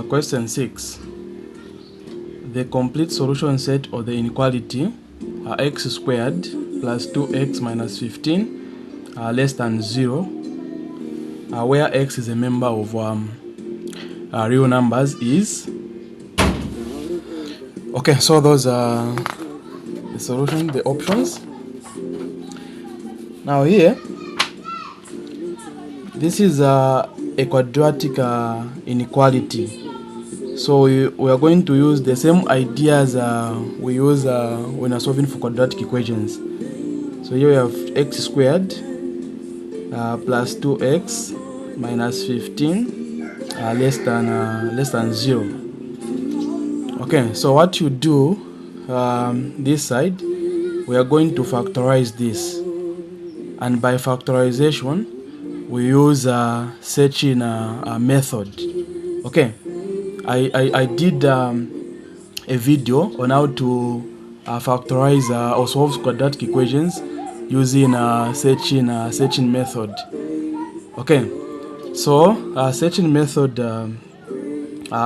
Question 6. The complete solution set of the inequality x squared plus 2x minus 15 less than 0, where x is a member of real numbers is. Okay, so those are the solution, the options. Now here, this is a quadratic inequality. So we are going to use the same ideas we use when we're solving for quadratic equations. So here we have x squared plus 2x minus 15 less than 0. Okay, so what you do this side, we are going to factorize this, and by factorization we use searching method. Okay, I did a video on how to factorize or solve quadratic equations using searching method. Okay, so searching method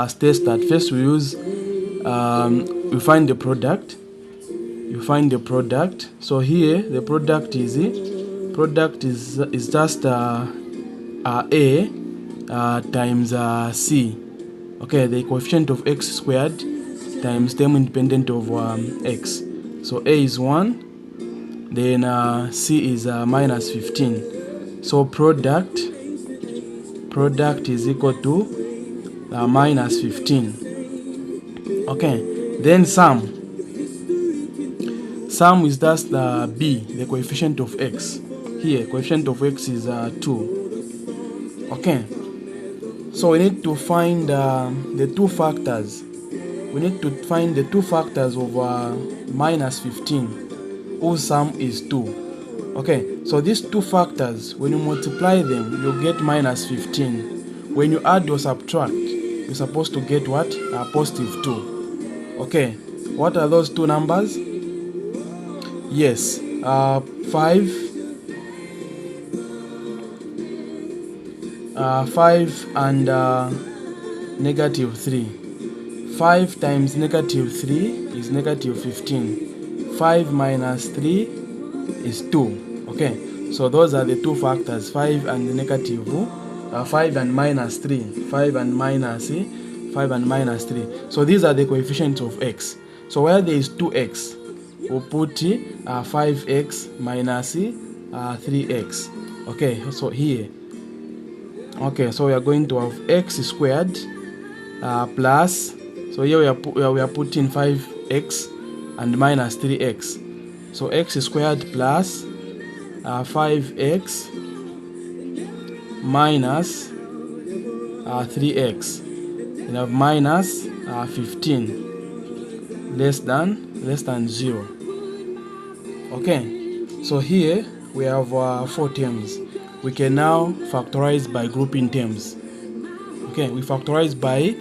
states that first we use we find the product. You find the product. So here the product is just a times c. Okay, the coefficient of x squared times term independent of x. So a is 1, then c is minus 15. So product is equal to minus 15. Okay, then sum is just b, the coefficient of x. Here coefficient of x is 2. Okay, so we need to find the two factors. We need to find the two factors of minus 15 whose sum is 2. Okay, so these two factors, when you multiply them, you get minus 15. When you add or subtract, you're supposed to get what? Positive 2. Okay, what are those two numbers? Yes, 5 and negative 3. 5 times negative 3 is negative 15. 5 minus 3 is 2. Okay, so those are the two factors, 5 and negative 5 and minus 3. 5 and minus 3. So these are the coefficients of x. So where there is 2x, we'll put 5x minus 3x. Okay, so here. Okay, so we are going to have x squared plus, so here we are putting 5x and minus 3x. So x squared plus 5x minus 3x. We have minus 15 less than 0. Okay, so here we have 4 terms. We can now factorize by grouping terms. Okay, we factorize by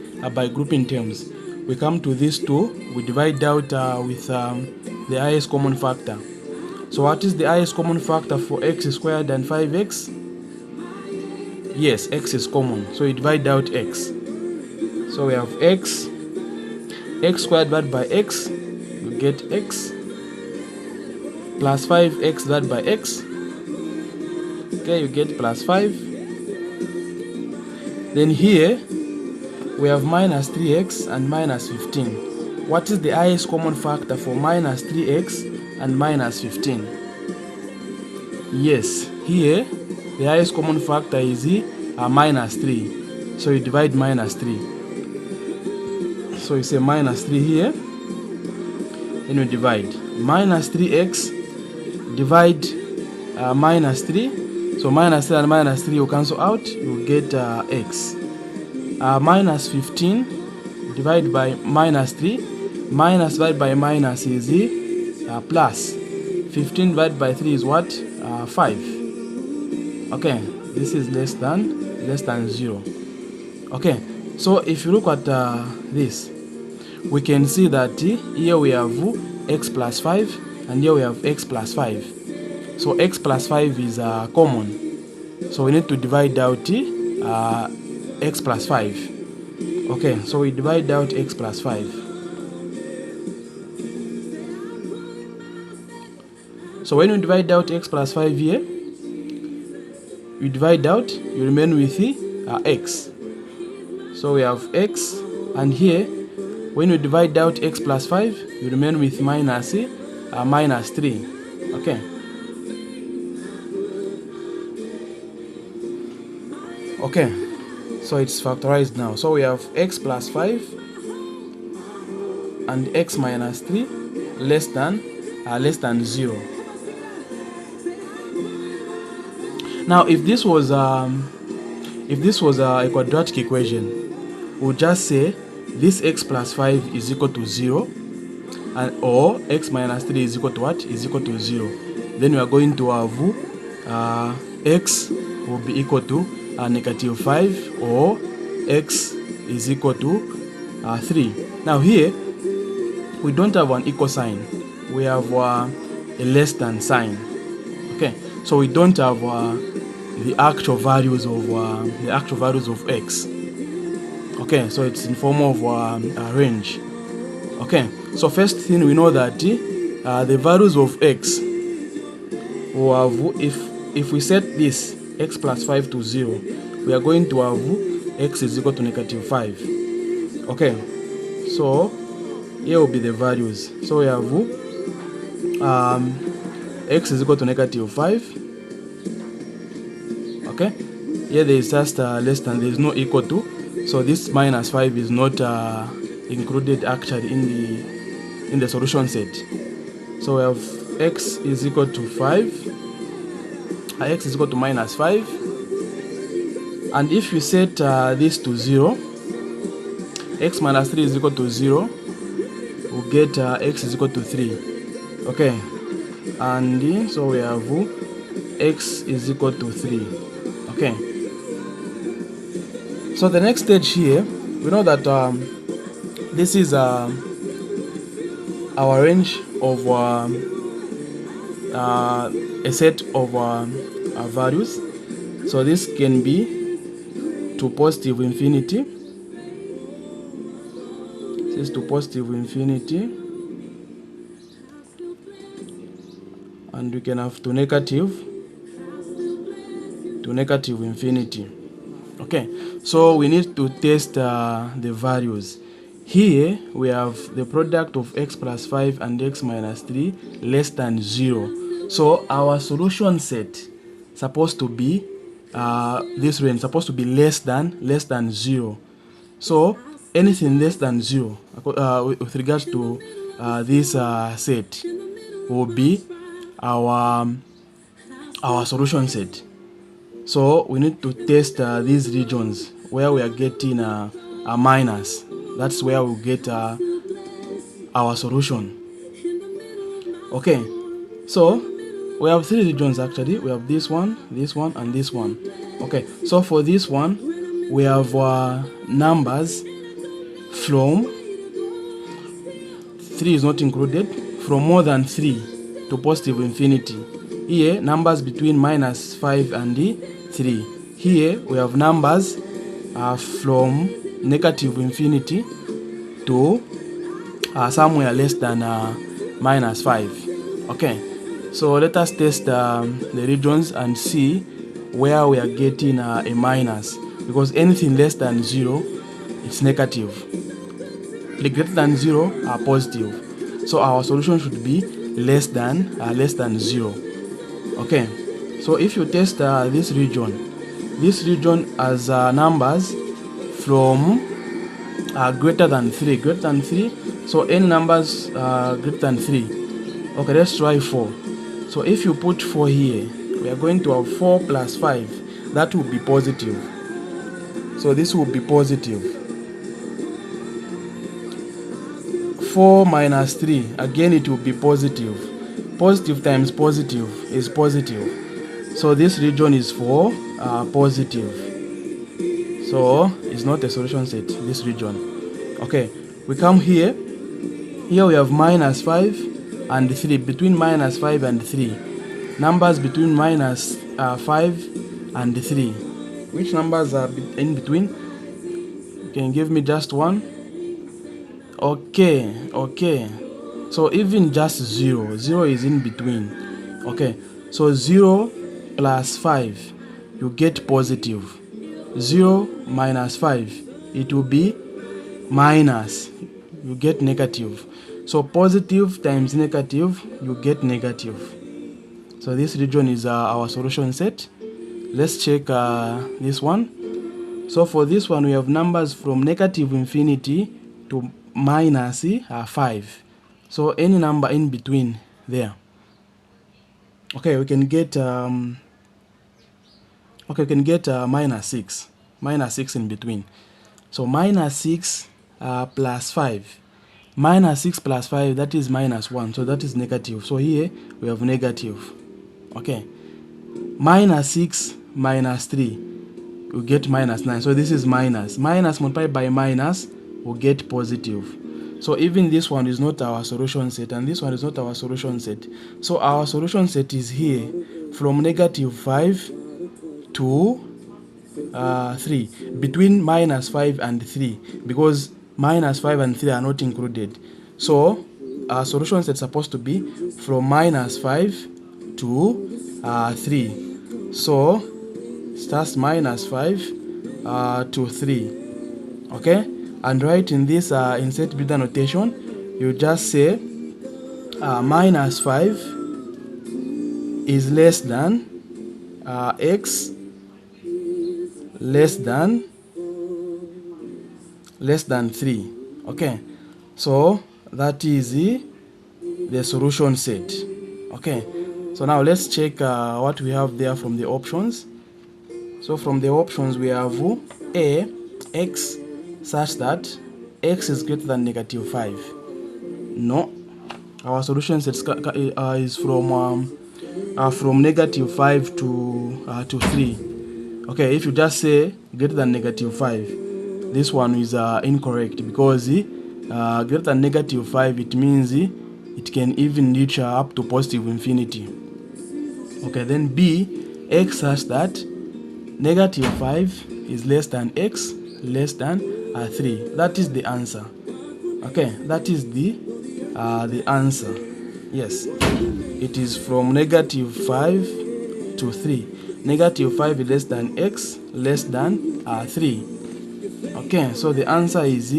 grouping terms. We come to these two, we divide out with the highest common factor. So what is the highest common factor for x squared and 5x? Yes, x is common, so we divide out x. So we have x squared divided by x, you get x, plus 5x divided by x. Okay, you get plus 5. Then here we have minus 3x and minus 15. What is the highest common factor for minus 3x and minus 15? Yes, here the highest common factor is minus 3. So you divide minus 3. So you say minus 3 here, then you divide. Minus 3x divide minus 3. So minus 3 and minus 3 you cancel out, you get x. Minus 15 divided by minus 3. Minus divided by minus is plus. 15 divided by 3 is what? 5. Okay, this is less than 0. Okay, so if you look at this, we can see that here we have x plus 5 and here we have x plus 5. So x plus 5 is common. So we need to divide out x plus 5. Okay, so we divide out x plus 5. So when you divide out x plus 5 here, you divide out, you remain with x. So we have x, and here, when you divide out x plus 5, you remain with minus 3. Okay. Okay, so it's factorized now. So we have x plus 5 and x minus 3 less than 0. Now, if this was a quadratic equation, we'll just say this x plus 5 is equal to 0, or x minus 3 is equal to what? Is equal to 0. Then we are going to have x will be equal to negative 5, or x is equal to 3. Now here, we don't have an equal sign. We have a less than sign. Okay, so we don't have the actual values of x. Okay, so it's in form of a range. Okay, so first thing, we know that the values of x will have, if we set this x plus 5 to 0, we are going to have x is equal to negative 5. Okay, so here will be the values. So we have x is equal to negative 5. Okay, here there is just less than, there is no equal to, so this minus 5 is not included actually in the solution set. So we have x is equal to 5, x is equal to minus 5, and if you set this to 0, x minus 3 is equal to 0, we'll get x is equal to 3. Okay, and so we have x is equal to 3. Okay, so the next stage here, we know that this is our range of a set of values. So this can be to positive infinity. This is to positive infinity, and we can have to negative infinity. Okay, so we need to test the values. Here we have the product of x plus 5 and x minus 3 less than 0. So our solution set supposed to be this range, supposed to be less than 0. So anything less than 0 with regards to this set will be our solution set. So we need to test these regions where we are getting a minus. That's where we'll get our solution. Okay, so we have 3 regions actually. We have this one, and this one. Okay, so for this one, we have numbers from 3 is not included, from more than 3 to positive infinity. Here, numbers between minus 5 and 3. Here, we have numbers from negative infinity to somewhere less than minus 5. Okay, so let us test the regions and see where we are getting a minus, because anything less than 0 is negative. The greater than 0 are positive. So our solution should be less than 0. Okay, so if you test this region has numbers from greater than 3. So any numbers greater than 3. Okay, let's try 4. So if you put 4 here, we are going to have 4 plus 5. That will be positive. So this will be positive. 4 minus 3, again it will be positive. Positive times positive is positive. So this region is for positive. So it's not a solution set, this region. Okay, we come here. Here we have minus 5 and 3. Between minus 5 and 3. Numbers between minus 5 and 3. Which numbers are in between? Can you give me just one? Okay, okay. So even just 0, 0 is in between. Okay, so 0 plus 5, you get positive. 0 minus 5, it will be minus, you get negative. So positive times negative, you get negative. So this region is our solution set. Let's check this one. So for this one, we have numbers from negative infinity to minus 5. So any number in between there. Okay, we can get minus 6. Minus 6 in between. So minus 6 plus 5. Minus 6 plus 5, that is minus 1. So that is negative. So here we have negative. Okay. Minus 6 minus 3, we get minus 9. So this is minus. Minus multiplied by minus, we get positive. So even this one is not our solution set, and this one is not our solution set. So our solution set is here from negative 5 to 3, between minus 5 and 3, because minus 5 and 3 are not included. So our solution set is supposed to be from minus 5 to 3. So starts minus 5 to 3. Okay, and right in this insert beta notation, you just say minus 5 is less than x less than 3. Okay, so that is the solution set. Okay, so now let's check what we have there from the options. So from the options we have A, x such that x is greater than negative 5. No, our solution set is from negative 5 to 3. Okay, if you just say greater than negative 5, this one is incorrect, because greater than negative 5, it means it can even reach up to positive infinity. Okay, then B, x such that negative 5 is less than x less than 3. That is the answer. Okay, that is the answer. Yes, it is from negative 5 to 3. Negative 5 is less than x less than 3. Okay, so the answer is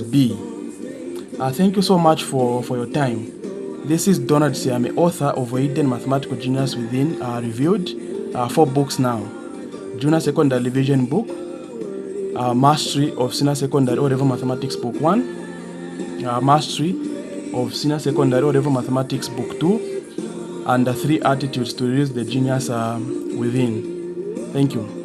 B. Thank you so much for your time. This is Donald Siame, author of Hidden Mathematical Genius Within, reviewed 4 books now. Junior Secondary Revision book, Mastery of Senior Secondary O-Level Mathematics book 1, Mastery of Senior Secondary O-Level Mathematics book 2, and 3 attitudes to realize the genius within. Thank you.